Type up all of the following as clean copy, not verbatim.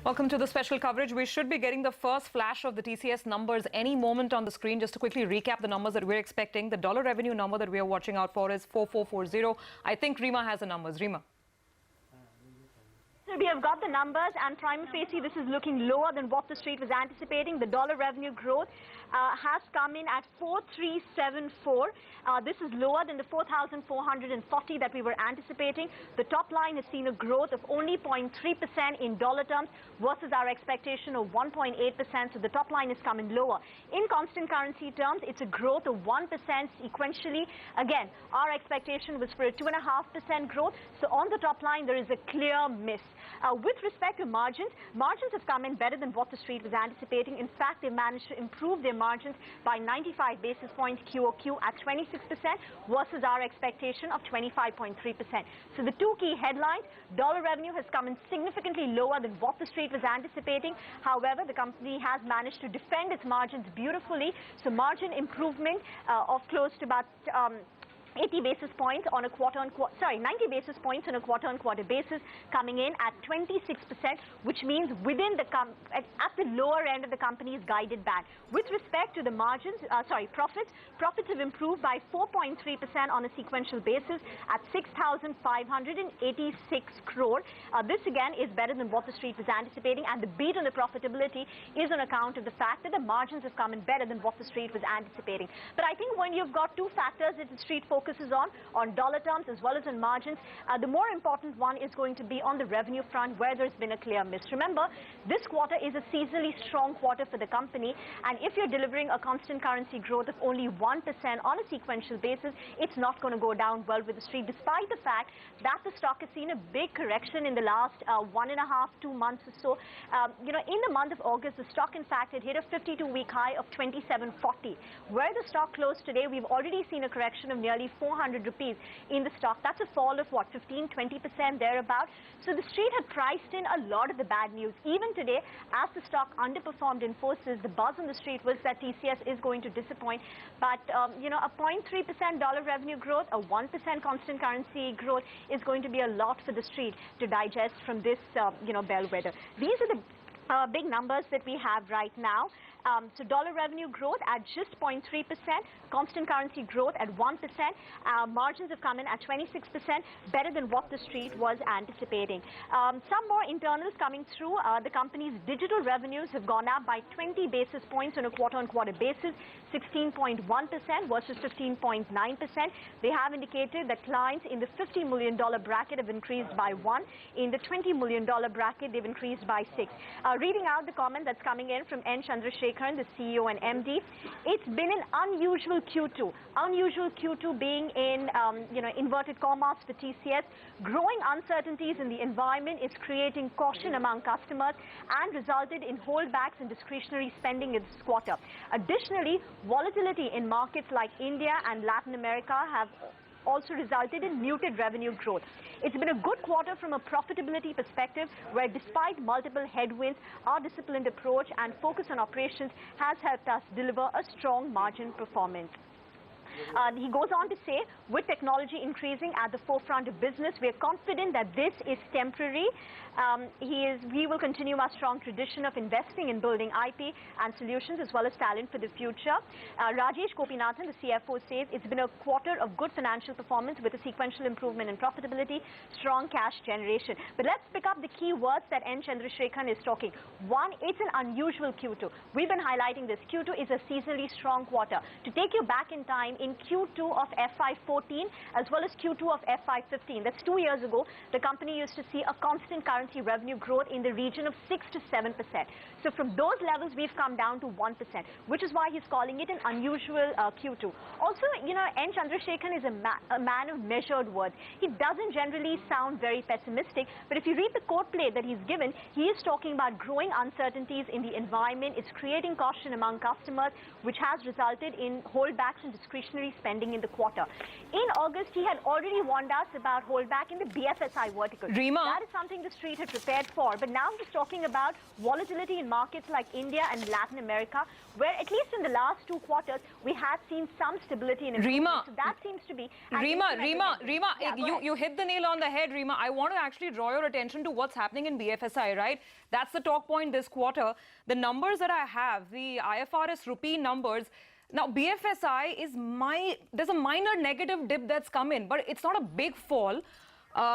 Welcome to the special coverage. We should be getting the first flash of the TCS numbers any moment on the screen. Just to quickly recap the numbers that we're expecting. The dollar revenue number that we are watching out for is 4440. I think Rima has the numbers. Rima. So we have got the numbers, and prima facie this is looking lower than what the street was anticipating. The dollar revenue growth has come in at 4374. This is lower than the 4,440 that we were anticipating. The top line has seen a growth of only 0.3% in dollar terms versus our expectation of 1.8%. So the top line is coming lower. In constant currency terms, it's a growth of 1% sequentially. Again, our expectation was for a 2.5% growth. So on the top line, there is a clear miss. With respect to margins, margins have come in better than what the street was anticipating. In fact, they managed to improve their margins by 95 basis points QOQ at 26% versus our expectation of 25.3%. So the two key headlines, dollar revenue has come in significantly lower than what the street was anticipating. However, the company has managed to defend its margins beautifully. So margin improvement of close to about 90 basis points on a quarter-on-quarter basis, coming in at 26%, which means within the at the lower end of the company's guided band. With respect to the margins, profits have improved by 4.3% on a sequential basis at 6,586 crore. This again is better than what the street was anticipating, and the beat on the profitability is on account of the fact that the margins have come in better than what the street was anticipating. But I think when you've got two factors that the street focuses on dollar terms as well as on margins, the more important one is going to be on the revenue front, where there's been a clear miss. Remember, this quarter is a seasonally strong quarter for the company, and if you're delivering a constant currency growth of only 1% on a sequential basis, it's not going to go down well with the street, despite the fact that the stock has seen a big correction in the last 1.5-2 months or so. In the month of August, the stock in fact had hit a 52-week high of 2740. Where the stock closed today, we've already seen a correction of nearly 400 rupees in the stock. That's a fall of what, 15-20% thereabout. So the street had priced in a lot of the bad news. Even today, as the stock underperformed in forces, the buzz on the street was that TCS is going to disappoint. But a 0.3% dollar revenue growth, a 1% constant currency growth is going to be a lot for the street to digest from this bellwether. These are the big numbers that we have right now. So dollar revenue growth at just 0.3%, constant currency growth at 1%. Margins have come in at 26%, better than what the street was anticipating. Some more internals coming through. The company's digital revenues have gone up by 20 basis points on a quarter-on-quarter basis, 16.1% versus 15.9%. They have indicated that clients in the $50 million bracket have increased by 1. In the $20 million bracket, they've increased by 6. Reading out the comment that's coming in from N. Chandra, the CEO and MD, it's been an unusual Q2. Unusual Q2 being in, inverted commas for TCS. Growing uncertainties in the environment is creating caution among customers and resulted in holdbacks in discretionary spending in this quarter. Additionally, volatility in markets like India and Latin America have also resulted in muted revenue growth. It's been a good quarter from a profitability perspective, where despite multiple headwinds, our disciplined approach and focus on operations has helped us deliver a strong margin performance. He goes on to say, with technology increasing at the forefront of business, we are confident that this is temporary. We will continue our strong tradition of investing in building IP and solutions as well as talent for the future. Rajesh Gopinathan, the CFO, says it's been a quarter of good financial performance with a sequential improvement in profitability, strong cash generation. But let's pick up the key words that N. Chandrasekharan is talking. One, it's an unusual Q2. We've been highlighting this. Q2 is a seasonally strong quarter. To take you back in time, in Q2 of FY14 as well as Q2 of FY15, that's 2 years ago, the company used to see a constant currency revenue growth in the region of 6 to 7%. So from those levels, we've come down to 1%, which is why he's calling it an unusual Q2. Also, N. Chandrasekharan is a man of measured words. He doesn't generally sound very pessimistic, but if you read the quote plate that he's given, he is talking about growing uncertainties in the environment. It's creating caution among customers, which has resulted in holdbacks in discretionary spending in the quarter. In August, he had already warned us about holdback in the BFSI vertical. Rima, that is something the street had prepared for. But now he's talking about volatility in markets like India and Latin America, where at least in the last 2 quarters, we have seen some stability in improvement. Reema, so that seems to be... Reema, Yeah, you hit the nail on the head, Reema. I want to actually draw your attention to what's happening in BFSI, right? That's the talk point this quarter. The numbers that I have, the IFRS rupee numbers, now BFSI is there's a minor negative dip that's come in, but it's not a big fall.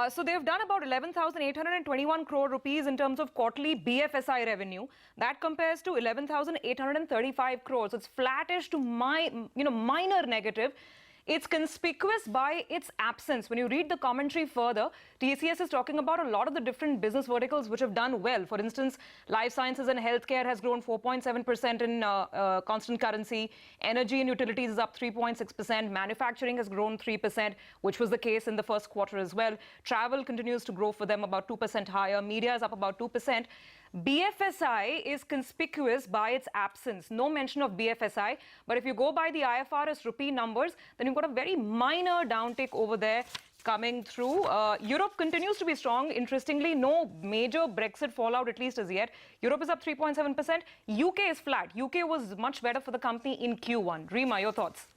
So they've done about 11,821 crore rupees in terms of quarterly BFSI revenue. That compares to 11,835 crores. So it's flattish to minor negative. It's conspicuous by its absence. When you read the commentary further, TCS is talking about a lot of the different business verticals which have done well. For instance, life sciences and healthcare has grown 4.7% in constant currency. Energy and utilities is up 3.6%. Manufacturing has grown 3%, which was the case in the first quarter as well. Travel continues to grow for them about 2% higher. Media is up about 2%. BFSI is conspicuous by its absence. No mention of BFSI. But if you go by the IFRS rupee numbers, then you've got a very minor downtick over there coming through. Europe continues to be strong. Interestingly, no major Brexit fallout, at least as yet. Europe is up 3.7%. UK is flat. UK was much better for the company in Q1. Reema, your thoughts?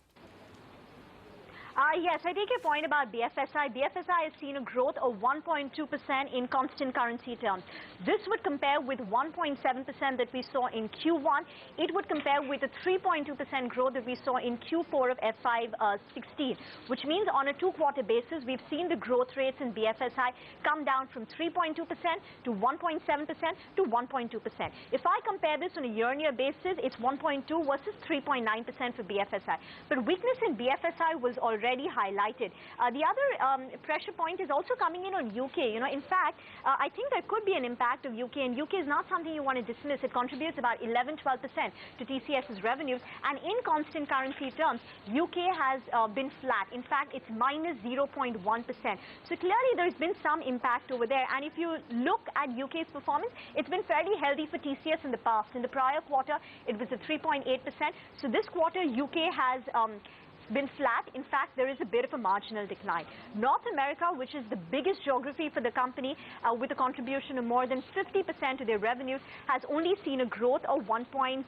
Yes, I take your point about BFSI. BFSI has seen a growth of 1.2% in constant currency terms. This would compare with 1.7% that we saw in Q1. It would compare with a 3.2% growth that we saw in Q4 of FY16, which means on a 2-quarter basis, we've seen the growth rates in BFSI come down from 3.2% to 1.7% to 1.2%. If I compare this on a year-on-year basis, it's 1.2 versus 3.9% for BFSI. But weakness in BFSI was already highlighted. The other pressure point is also coming in on UK. In fact, I think there could be an impact of UK, and UK is not something you want to dismiss. It contributes about 11-12% to TCS's revenues, and in constant currency terms, UK has been flat. In fact, it's minus 0.1%. So clearly, there's been some impact over there. And if you look at UK's performance, it's been fairly healthy for TCS in the past. In the prior quarter, it was at 3.8%. So this quarter, UK has been flat. In fact, there is a bit of a marginal decline. North America, which is the biggest geography for the company, with a contribution of more than 50% to their revenues, has only seen a growth of 1.8%.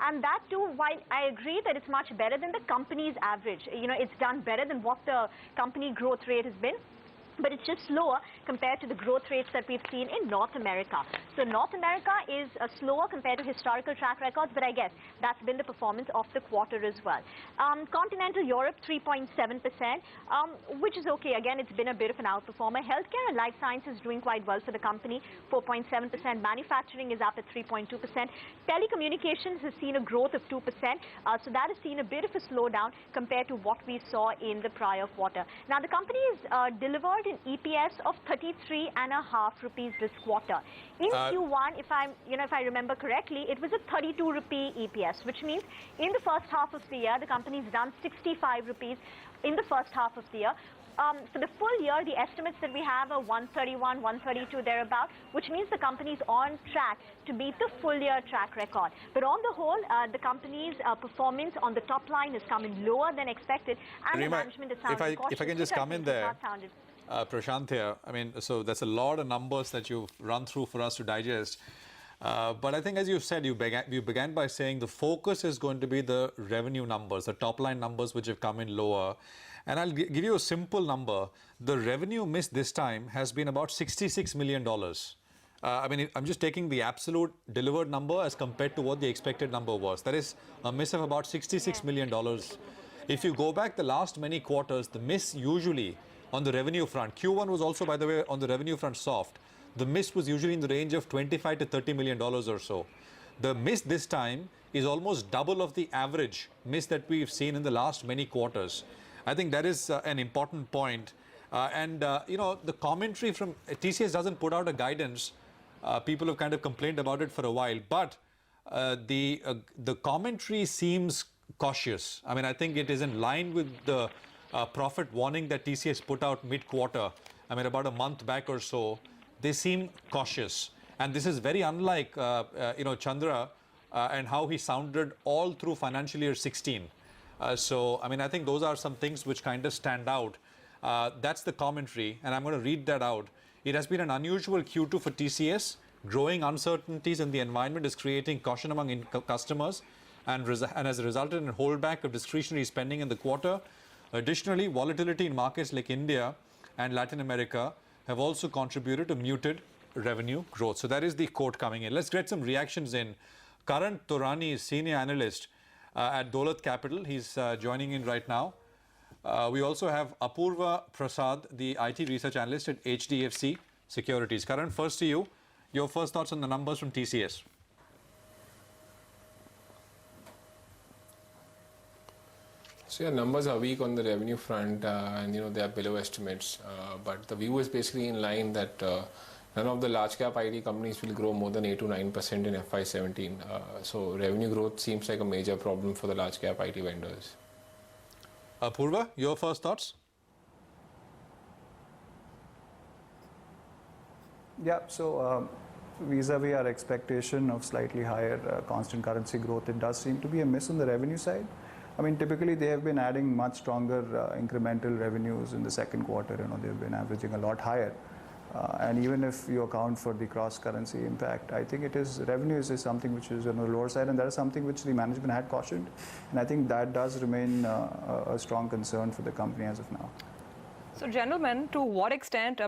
And that too, while I agree that it's much better than the company's average, it's done better than what the company growth rate has been. But it's just slower compared to the growth rates that we've seen in North America. So North America is slower compared to historical track records, but I guess that's been the performance of the quarter as well. Continental Europe, 3.7%, which is okay. Again, it's been a bit of an outperformer. Healthcare and life sciences is doing quite well for the company, 4.7%. Manufacturing is up at 3.2%. Telecommunications has seen a growth of 2%. So that has seen a bit of a slowdown compared to what we saw in the prior quarter. Now, the company has delivered an EPS of 33.5 rupees this quarter. In Q1, if I remember correctly, it was a 32 rupee EPS, which means in the first half of the year, the company's done 65 rupees in the first half of the year. For the full year, the estimates that we have are 131, 132 thereabout, which means the company's on track to beat the full year track record. But on the whole, the company's performance on the top line has come in lower than expected, and the management is sounding cautious. If I can just come in there. Prashant here. I mean, so that's a lot of numbers that you've run through for us to digest. But I think, as you said, you began by saying the focus is going to be the revenue numbers, the top line numbers which have come in lower. And I'll give you a simple number. The revenue miss this time has been about $66 million. I mean, I'm just taking the absolute delivered number as compared to what the expected number was. That is a miss of about $66 million. If you go back the last many quarters, the miss usually on the revenue front, Q1 was also, by the way, on the revenue front soft. The miss was usually in the range of $25 to $30 million or so. The miss this time is almost double of the average miss that we've seen in the last many quarters. I think that is an important point. The commentary from TCS doesn't put out a guidance. People have kind of complained about it for a while, but the commentary seems cautious. I mean, I think it is in line with the profit warning that TCS put out mid-quarter. I mean, about a month back or so. They seem cautious, and this is very unlike Chandra and how he sounded all through financial year 16. So I mean, I think those are some things which kind of stand out. That's the commentary, and I'm going to read that out. It has been an unusual Q2 for TCS. Growing uncertainties in the environment is creating caution among customers and has resulted in a holdback of discretionary spending in the quarter. Additionally, volatility in markets like India and Latin America have also contributed to muted revenue growth. So that is the quote coming in. Let's get some reactions in. Karan Torani is senior analyst at Dolat Capital. He's joining in right now. We also have Apurva Prasad, the IT research analyst at HDFC Securities. Karan, first to you. Your first thoughts on the numbers from TCS. So yeah, numbers are weak on the revenue front, and they are below estimates. But the view is basically in line that none of the large cap IT companies will grow more than 8 to 9% in FY17. So revenue growth seems like a major problem for the large cap IT vendors. Apurva, your first thoughts? Yeah, so vis-a-vis our expectation of slightly higher constant currency growth, it does seem to be a miss on the revenue side. I mean, typically they have been adding much stronger incremental revenues in the second quarter. They've been averaging a lot higher. And even if you account for the cross-currency impact, I think revenues is something which is on the lower side, and that is something which the management had cautioned. And I think that does remain a strong concern for the company as of now. So, gentlemen, to what extent,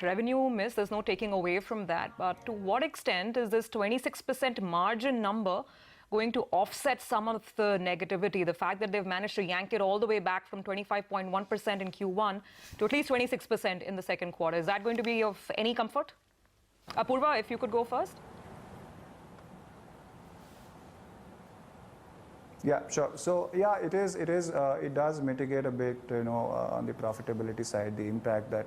revenue miss, there's no taking away from that, but to what extent is this 26% margin number going to offset some of the negativity? The fact that they've managed to yank it all the way back from 25.1% in Q1 to at least 26% in the second quarter. Is that going to be of any comfort? Apurva, if you could go first. Yeah, sure. So yeah, it it does mitigate a bit, on the profitability side, the impact that,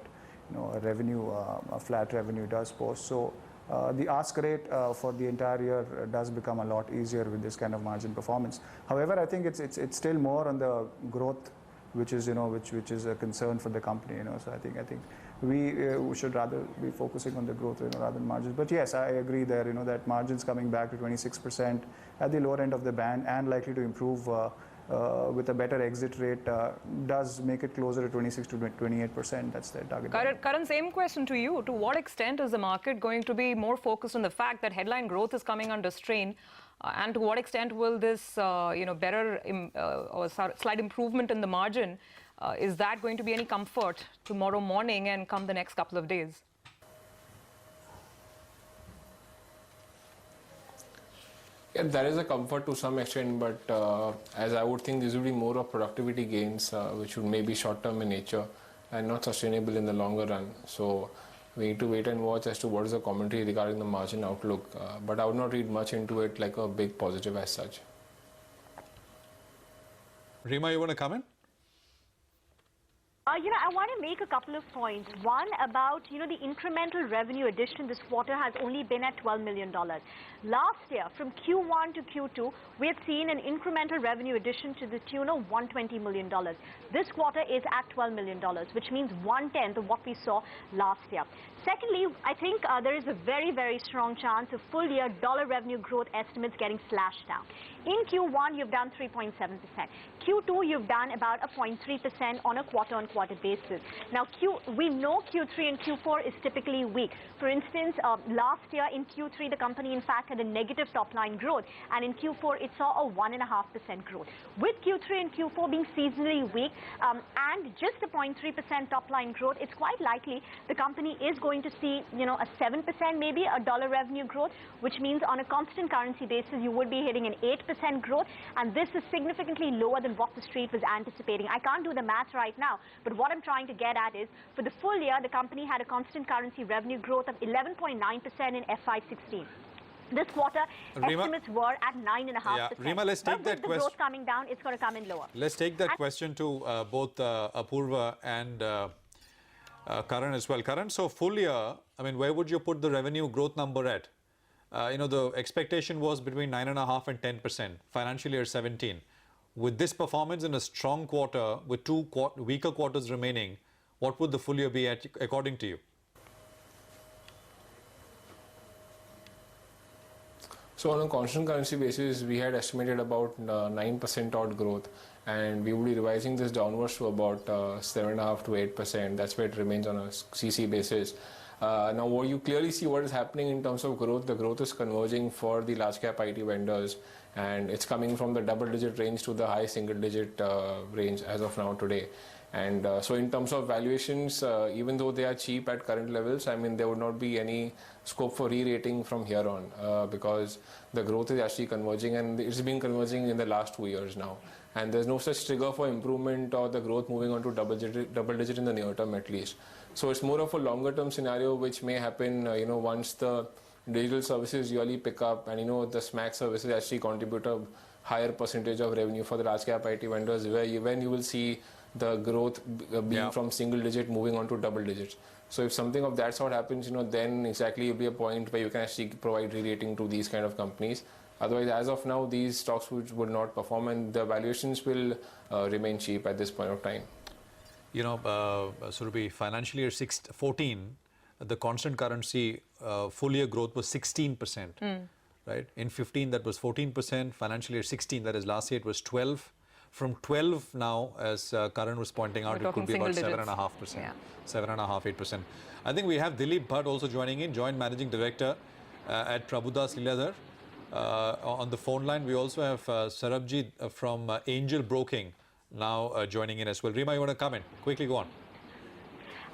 a flat revenue does pose. So the ask rate for the entire year does become a lot easier with this kind of margin performance. However, I think it's still more on the growth, which is a concern for the company. So I think we should rather be focusing on the growth rather than margins. But yes, I agree there. That margins coming back to 26% at the lower end of the band and likely to improve with a better exit rate does make it closer to 26 to 28%. That's their target. Karan, same question to you. To what extent is the market going to be more focused on the fact that headline growth is coming under strain? And to what extent will this, better or slight improvement in the margin, is that going to be any comfort tomorrow morning and come the next couple of days? Yeah, there is a comfort to some extent, but as I would think, this would be more of productivity gains, which would maybe short-term in nature and not sustainable in the longer run. So we need to wait and watch as to what is the commentary regarding the margin outlook. But I would not read much into it like a big positive as such. Rima, you want to comment? I want to make a couple of points. One about, the incremental revenue addition this quarter has only been at $12 million. Last year, from Q1 to Q2, we had seen an incremental revenue addition to the tune of $120 million. This quarter is at $12 million, which means 1/10 of what we saw last year. Secondly, I think there is a very, very strong chance of full year dollar revenue growth estimates getting slashed down. In Q1, you've done 3.7%. Q2, you've done about a 0.3% on a quarter-on-quarter basis. Now, we know Q3 and Q4 is typically weak. For instance, last year in Q3, the company, in fact, had a negative top-line growth, and in Q4, it saw a 1.5% growth. With Q3 and Q4 being seasonally weak and just a 0.3% top-line growth, it's quite likely the company is going to see, a 7% maybe a dollar revenue growth, which means on a constant currency basis, you would be hitting an 8% growth, and this is significantly lower than what the street was anticipating. I can't do the math right now, but what I'm trying to get at is, for the full year, the company had a constant currency revenue growth of 11.9% in FY16. This quarter, Rima, estimates were at 9.5%. Yeah, Rima, let's take that question. With the growth coming down, it's going to come in lower. Let's take that question to both Apurva and Karan as well. Karan, so full year, where would you put the revenue growth number at? The expectation was between 9.5% and 10%, financial year 17. With this performance in a strong quarter, with two weaker quarters remaining, what would the full year be at, according to you? So on a constant currency basis, we had estimated about 9% odd growth, and we will be revising this downwards to about 7.5 to 8%. That's where it remains on a CC basis. Now, what you clearly see what is happening in terms of growth. The growth is converging for the large cap IT vendors, and it's coming from the double-digit range to the high single-digit range as of now today. And so in terms of valuations, even though they are cheap at current levels, I mean, there would not be any scope for re-rating from here on because the growth is actually converging, and it's been converging in the last 2 years now. And there's no such trigger for improvement or the growth moving on to double digit in the near term at least. So it's more of a longer term scenario which may happen, once the digital services really pick up and, the SMAC services actually contribute a higher percentage of revenue for the large cap IT vendors, when you will see the growth being from single digit moving on to double digits. So if something of that sort happens, then exactly will be a point where you can actually provide re-rating to these kind of companies. Otherwise, as of now, these stocks would not perform, and the valuations will remain cheap at this point of time. Surabhi, financial year 14, the constant currency full year growth was 16%. Right? In 15, that was 14%. Financial year 16, that is last year, it was 12. From 12 now, as Karan was pointing out, it could be about 7.5%. Yeah. 7.5%, 8%. I think we have Dilip Bhatt also joining in, Joint Managing Director at Prabhudas Lilladher. On the phone line, we also have Sarabjit from Angel Broking now joining in as well. Rima, you want to come in? Quickly go on.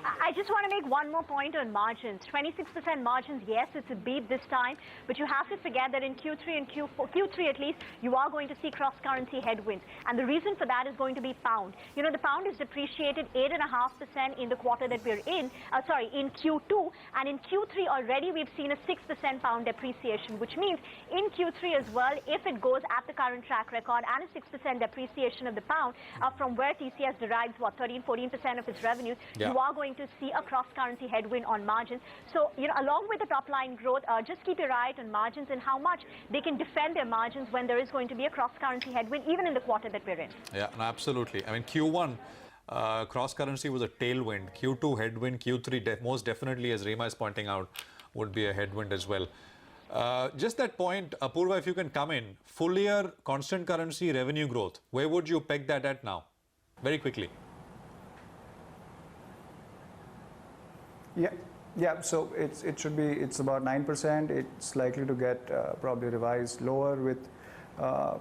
I just want to make one more point on margins. 26% margins, yes, it's a beat this time, but you have to forget that in Q3 and Q3 at least, you are going to see cross-currency headwinds. And the reason for that is going to be pound. The pound is depreciated 8.5% in the quarter that we're in, in Q2. And in Q3 already, we've seen a 6% pound depreciation, which means in Q3 as well, if it goes at the current track record and a 6% depreciation of the pound, from where TCS derives, 13-14% of its revenues, you are going to see a cross-currency headwind on margins. So, along with the top-line growth, just keep your eye on margins and how much they can defend their margins when there is going to be a cross-currency headwind, even in the quarter that we're in. Yeah, no, absolutely. I mean, Q1 cross-currency was a tailwind. Q2 headwind. Q3 most definitely, as Rima is pointing out, would be a headwind as well. Just that point, Apurva, if you can come in, full year constant currency revenue growth, where would you peg that at now? Very quickly. Yeah. So it's about 9%. It's likely to get probably revised lower with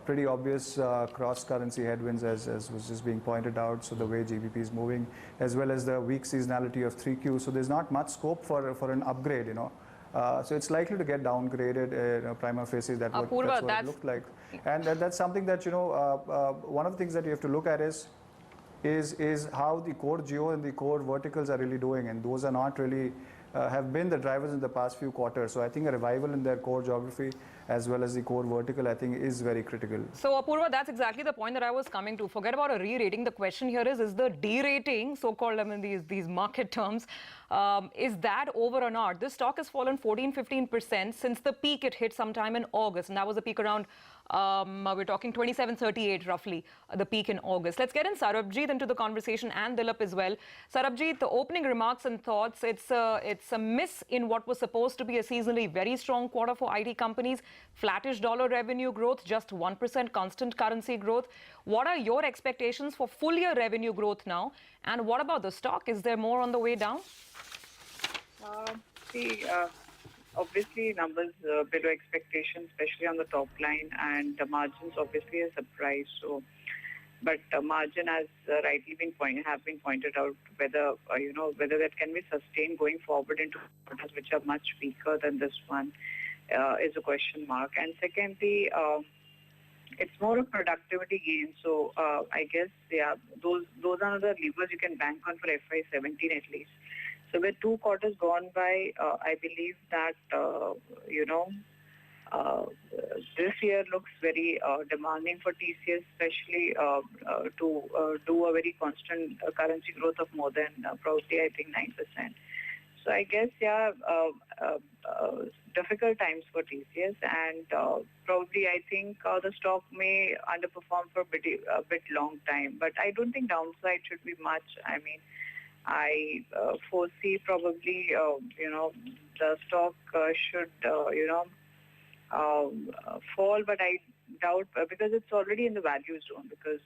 pretty obvious cross-currency headwinds as was just being pointed out. So the way GBP is moving, as well as the weak seasonality of 3Q. So there's not much scope for an upgrade. So it's likely to get downgraded. Prima facie, that's what it looked like. And that's something that one of the things that you have to look at is how the core geo and the core verticals are really doing, and those are not really have been the drivers in the past few quarters. So I think a revival in their core geography as well as the core vertical, I think, is very critical. So Apurva, that's exactly the point that I was coming to. Forget about a re-rating. The question here is the de-rating, so-called, these market terms, is that over or not? This stock has fallen 14-15% since the peak it hit sometime in August, and that was a peak around we're talking 27.38 roughly, the peak in August. Let's get in Sarabjit into the conversation and Dilip as well. Sarabjit, the opening remarks and thoughts, it's a miss in what was supposed to be a seasonally very strong quarter for IT companies. Flattish dollar revenue growth, just 1% constant currency growth. What are your expectations for full year revenue growth now? And what about the stock? Is there more on the way down? Obviously, numbers below expectations, especially on the top line, and the margins obviously a surprise. So, but margin has rightly been pointed out, whether whether that can be sustained going forward into quarters which are much weaker than this one is a question mark. And secondly, it's more of productivity gain. So I guess those are the levers you can bank on for FY17 at least. So with 2 quarters gone by, I believe that, this year looks very demanding for TCS, especially to do a very constant currency growth of more than probably, I think, 9%. So I guess, difficult times for TCS, and probably I think the stock may underperform for a bit long time. But I don't think downside should be much. I mean, I foresee probably, the stock should, fall, but I doubt, because it's already in the value zone, because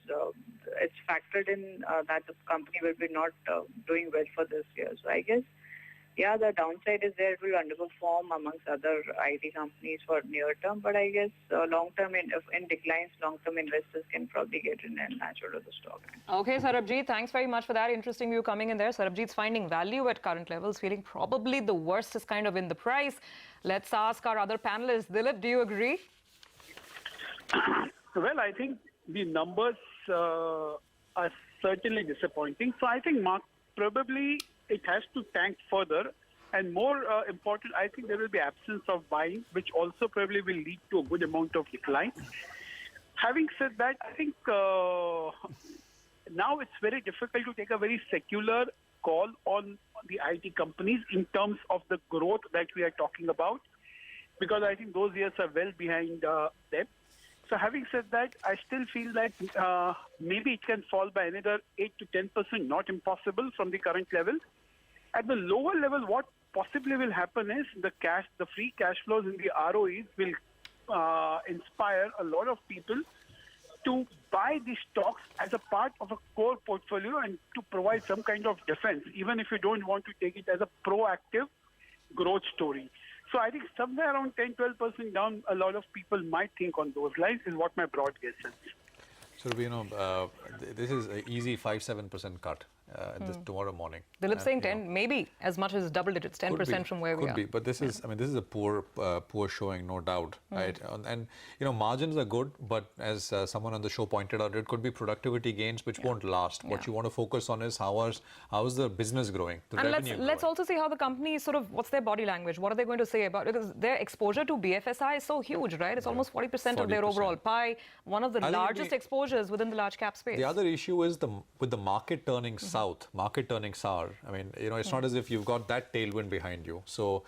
it's factored in that the company will be not doing well for this year. So I guess yeah, the downside is there. It will underperform amongst other IT companies for near term, but I guess long term in declines, long term investors can probably get in and latch out of the stock. Okay, Sarabjit, thanks very much for that. Interesting view coming in there. Sarabjit's finding value at current levels, feeling probably the worst is kind of in the price. Let's ask our other panelists. Dilip, do you agree? Well, I think the numbers are certainly disappointing. So I think, Mark, probably it has to tank further. And more important, I think there will be absence of buying, which also probably will lead to a good amount of decline. Having said that, I think now it's very difficult to take a very secular call on the IT companies in terms of the growth that we are talking about, because I think those years are well behind them. So having said that, I still feel that maybe it can fall by another 8 to 10%, not impossible from the current level. At the lower level, what possibly will happen is the free cash flows in the ROEs will inspire a lot of people to buy these stocks as a part of a core portfolio and to provide some kind of defense, even if you don't want to take it as a proactive growth story. So I think somewhere around 10-12% down, a lot of people might think on those lines is what my broad guess is. So, this is an easy 5-7% cut tomorrow morning. Dilip saying 10, maybe as much as double digits, 10% from where we are. Could be, but this is, this is a poor showing, no doubt, right? And margins are good, but as someone on the show pointed out, it could be productivity gains which won't last. What you want to focus on is how is the business growing, the revenue let's also see how the company what's their body language? What are they going to say about it? Because their exposure to BFSI is so huge, right? It's almost 40% of their overall pie. One of the largest exposures within the large cap space. The other issue is with the market turning south, market turning sour. I mean, it's not as if you've got that tailwind behind you. So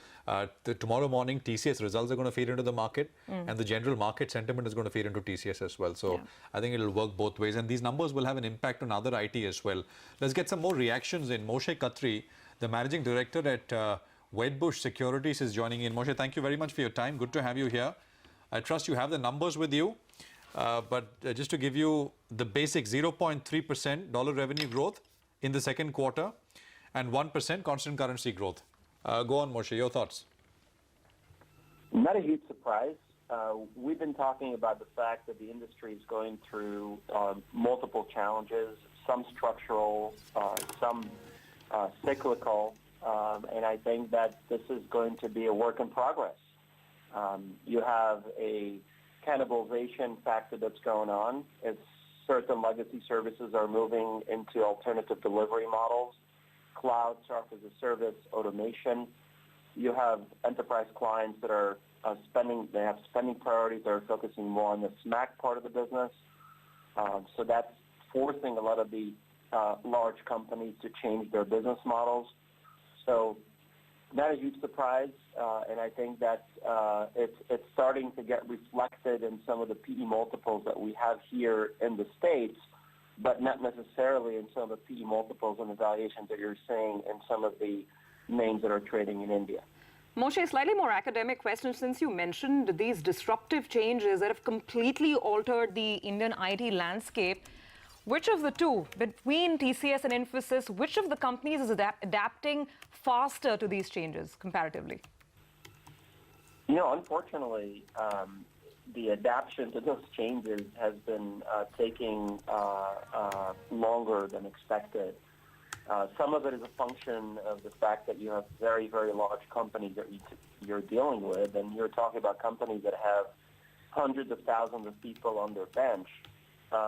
tomorrow morning, TCS results are going to feed into the market, and the general market sentiment is going to feed into TCS as well. So I think it'll work both ways, and these numbers will have an impact on other IT as well. Let's get some more reactions in. Moshe Khatri, the managing director at Wedbush Securities, is joining in. Moshe, thank you very much for your time. Good to have you here. I trust you have the numbers with you. But just to give you the basic 0.3% dollar revenue growth in the second quarter and 1% constant currency growth. Go on, Moshe, your thoughts. Not a huge surprise. We've been talking about the fact that the industry is going through multiple challenges, some structural, some cyclical, and I think that this is going to be a work in progress. You have a cannibalization factor that's going on. It's certain legacy services are moving into alternative delivery models, cloud, software as a service, automation. You have enterprise clients that are they have spending priorities that are focusing more on the SMAC part of the business. So that's forcing a lot of the large companies to change their business models. So not a huge surprise, and I think that it's starting to get reflected in some of the PE multiples that we have here in the States, but not necessarily in some of the PE multiples and the valuations that you're seeing in some of the names that are trading in India. Moshe, slightly more academic question, since you mentioned these disruptive changes that have completely altered the Indian IT landscape. Which of the two, between TCS and Infosys, which of the companies is adapting faster to these changes comparatively? Unfortunately, the adaptation to those changes has been taking longer than expected. Some of it is a function of the fact that you have very, very large companies that you're dealing with, and you're talking about companies that have hundreds of thousands of people on their bench.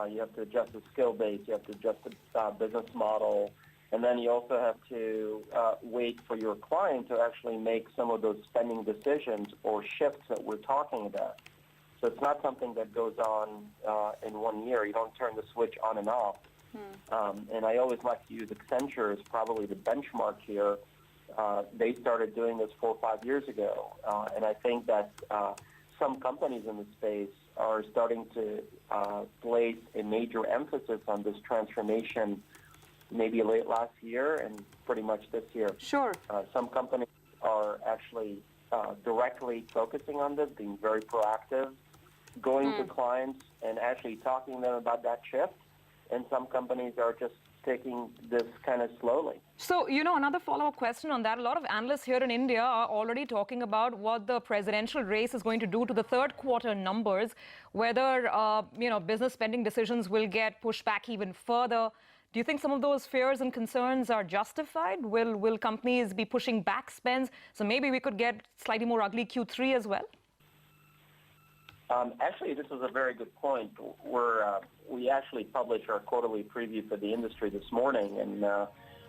You have to adjust the skill base, you have to adjust the business model, and then you also have to wait for your client to actually make some of those spending decisions or shifts that we're talking about. So it's not something that goes on in 1 year. You don't turn the switch on and off. And I always like to use Accenture as probably the benchmark here. They started doing this 4 or 5 years ago, and I think that some companies in the space are starting to place a major emphasis on this transformation maybe late last year and pretty much this year. Sure. Some companies are actually directly focusing on this, being very proactive, going to clients and actually talking to them about that shift. And some companies are just taking this kind of slowly. So, another follow-up question on that. A lot of analysts here in India are already talking about what the presidential race is going to do to the third quarter numbers, whether, business spending decisions will get pushed back even further. Do you think some of those fears and concerns are justified? Will companies be pushing back spends? So maybe we could get slightly more ugly Q3 as well? Actually, this is a very good point. We actually published our quarterly preview for the industry this morning, and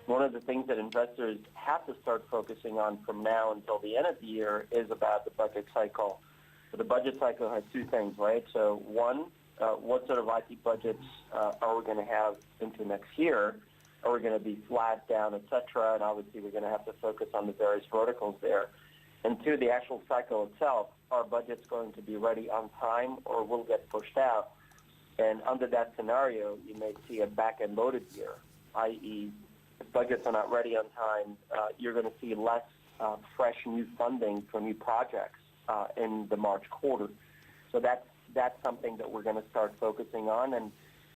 one of the things that investors have to start focusing on from now until the end of the year is about the budget cycle. So the budget cycle has two things, right? So one, what sort of IT budgets are we going to have into next year? Are we going to be flat, down, et cetera? And obviously, we're going to have to focus on the various verticals there. And two, the actual cycle itself. Are budgets going to be ready on time or will get pushed out? And under that scenario, you may see a back-end loaded year, i.e., if budgets are not ready on time, you're going to see less fresh new funding for new projects in the March quarter. So that's something that we're going to start focusing on. And